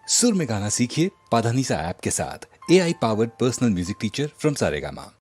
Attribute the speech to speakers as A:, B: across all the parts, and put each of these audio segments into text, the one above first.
A: सुर में गाना सीखिए पाधानीसा ऐप के साथ। AI powered personal music teacher from Saregama.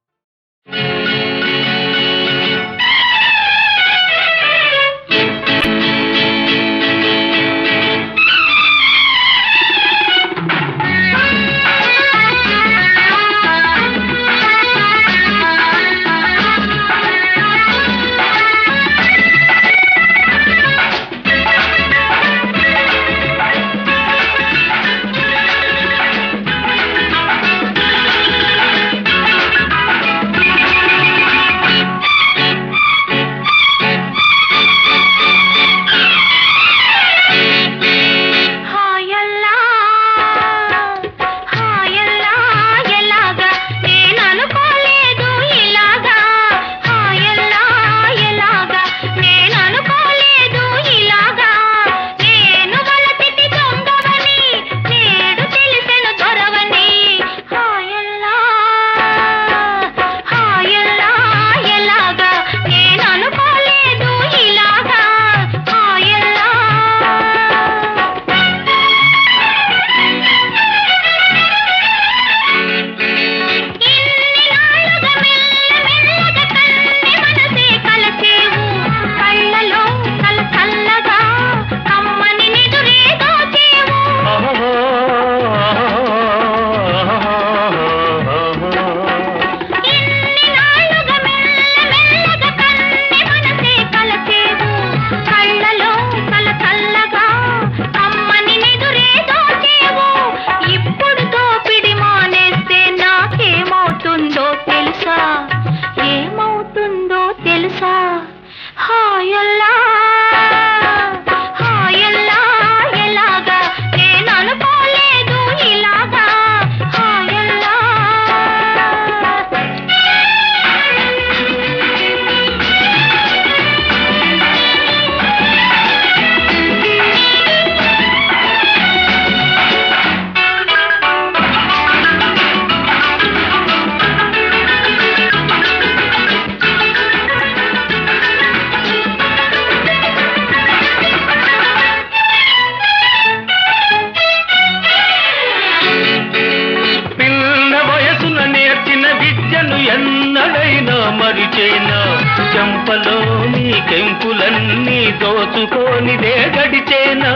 B: చెంపలోని కెంపులన్నీ దోచుకోనిదే గడిచేనా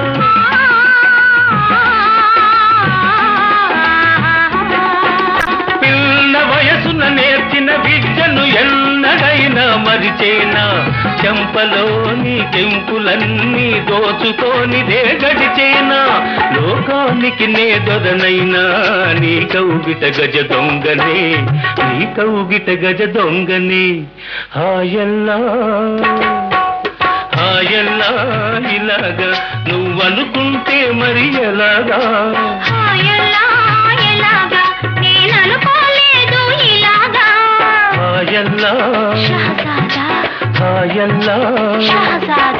B: పిల్ల వయసున నేర్చిన విద్యను ఎన్నడైనా మరిచేనా చెంపలోని కెంపులన్నీ దోచుకోనిదే గడిచేనా లోకానికి నే దొరనైనా నీ కౌగిట గజ దొంగనే నీ కౌగిట గజ దొంగనే హాయల్లా హాయల్లా ఇలాగా నువ్వనుకుంటే మరి ఎలాగా
C: హాయల్లా ఎలాగా నేననుకోలేదు ఇలాగా
B: హాయల్లా
C: షహజాదా
B: హాయల్లా
C: షహజాదా